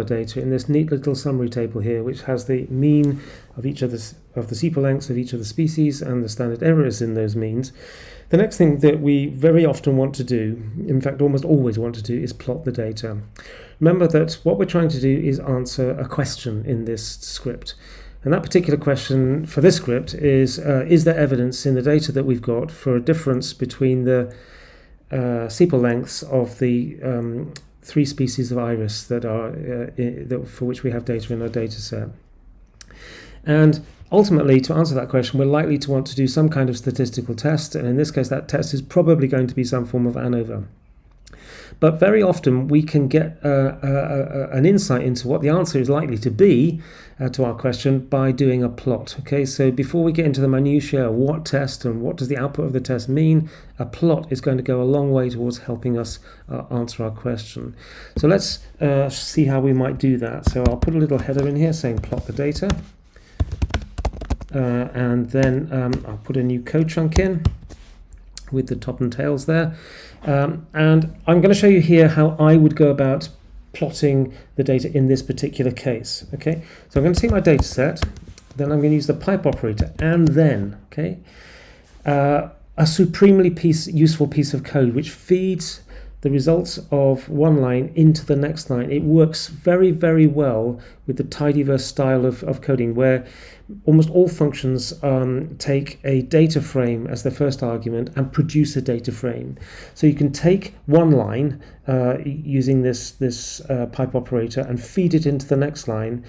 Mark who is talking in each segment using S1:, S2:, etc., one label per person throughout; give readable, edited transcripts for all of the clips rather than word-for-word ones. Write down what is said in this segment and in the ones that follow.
S1: data in this neat little summary table here, which has the mean of each of the sepal lengths of each of the species and the standard errors in those means. The next thing that we very often want to do, in fact almost always want to do, is plot the data. Remember that what we're trying to do is answer a question in this script. And that particular question for this script is there evidence in the data that we've got for a difference between the sepal lengths of the 3 species of iris that are for which we have data in our data set. And ultimately, to answer that question, we're likely to want to do some kind of statistical test, and in this case that test is probably going to be some form of ANOVA. But very often we can get an insight into what the answer is likely to be to our question by doing a plot. Okay, so before we get into the minutiae of what test and what does the output of the test mean, a plot is going to go a long way towards helping us answer our question. So let's see how we might do that. So I'll put a little header in here saying plot the data, and then I'll put a new code chunk in with the top and tails there. And I'm going to show you here how I would go about plotting the data in this particular case. Okay, so I'm going to take my data set, then I'm going to use the pipe operator, and then, okay, a supremely useful piece of code which feeds the results of one line into the next line. It works very, very well with the tidyverse style of coding, where almost all functions take a data frame as their first argument and produce a data frame. So you can take one line using this pipe operator and feed it into the next line.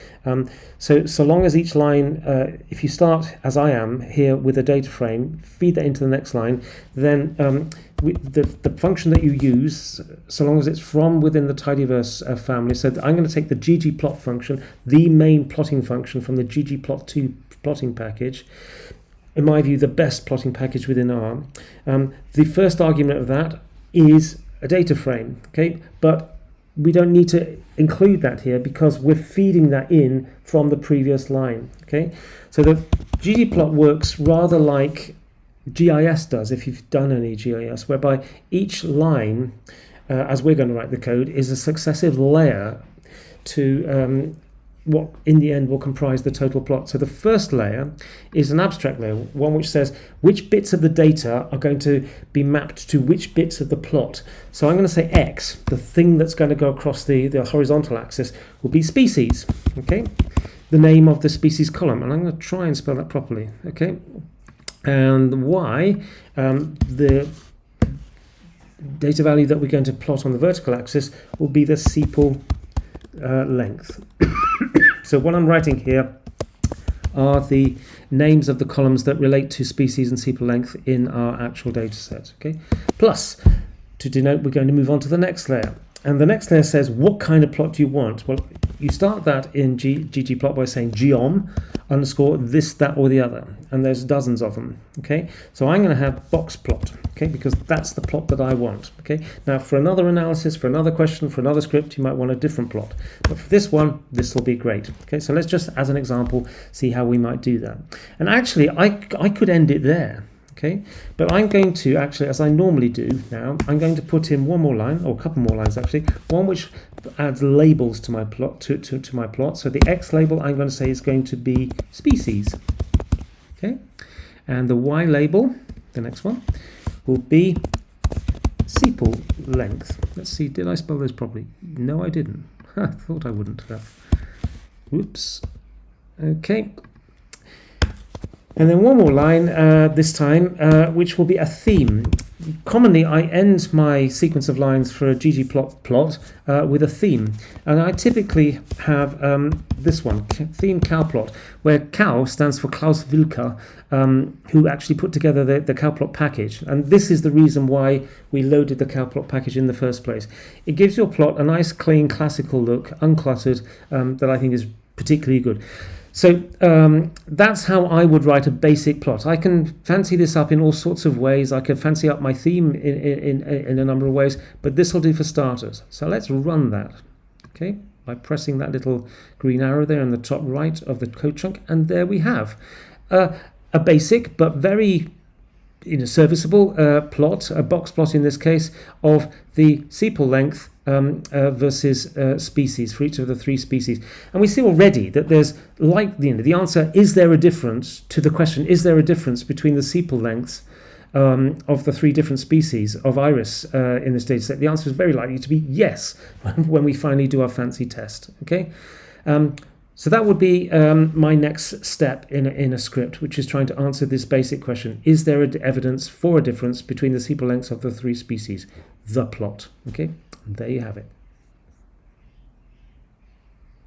S1: So long as each line, if you start as I am here with a data frame, feed that into the next line, then the function that you use, so long as it's from within the tidyverse family, so I'm going to take the ggplot function, the main plotting function from the ggplot2 plotting package, in my view the best plotting package within R. The first argument of that is a data frame, okay, but we don't need to include that here because we're feeding that in from the previous line. Okay, so the ggplot works rather like GIS does, if you've done any GIS, whereby each line, as we're going to write the code, is a successive layer to what in the end will comprise the total plot. So the first layer is an abstract layer, one which says which bits of the data are going to be mapped to which bits of the plot. So I'm going to say X, the thing that's going to go across the horizontal axis, will be species, okay? The name of the species column, and I'm going to try and spell that properly, okay? And Y, the data value that we're going to plot on the vertical axis will be the sepal length. So what I'm writing here are the names of the columns that relate to species and sepal length in our actual data set. Okay. Plus, to denote, we're going to move on to the next layer. And the next layer says, what kind of plot do you want? Well, you start that in ggplot by saying geom underscore this, that, or the other. And there's dozens of them. Okay, so I'm going to have box plot, okay, because that's the plot that I want. Okay, now for another analysis, for another question, for another script, you might want a different plot. But for this one, this will be great. Okay, so let's just, as an example, see how we might do that. And actually, I could end it there. Okay, but I'm going to actually, as I normally do now, I'm going to put in one more line, or a couple more lines actually, one which adds labels to my plot, to my plot. So the X label I'm going to say is going to be species. Okay, and the Y label, the next one, will be sepal length. Let's see, did I spell those properly? No, I didn't. I thought I wouldn't have. Whoops. Okay. And then one more line this time, which will be a theme. Commonly, I end my sequence of lines for a ggplot plot with a theme. And I typically have this one, theme cowplot, where cow stands for Klaus Wilker, who actually put together the cowplot package. And this is the reason why we loaded the cowplot package in the first place. It gives your plot a nice, clean, classical look, uncluttered, that I think is particularly good. So that's how I would write a basic plot. I can fancy this up in all sorts of ways. I can fancy up my theme in a number of ways, but this will do for starters. So let's run that, okay, by pressing that little green arrow there in the top right of the code chunk, and there we have a basic but very serviceable plot, a box plot in this case, of the sepal length versus species for each of the 3 species. And we see already that there's, the answer, is there a difference to the question, is there a difference between the sepal lengths of the 3 different species of iris in this data set? The answer is very likely to be yes when we finally do our fancy test. Okay, so that would be my next step in a script, which is trying to answer this basic question: is there evidence for a difference between the sepal lengths of the 3 species? The plot. Okay, and there you have it.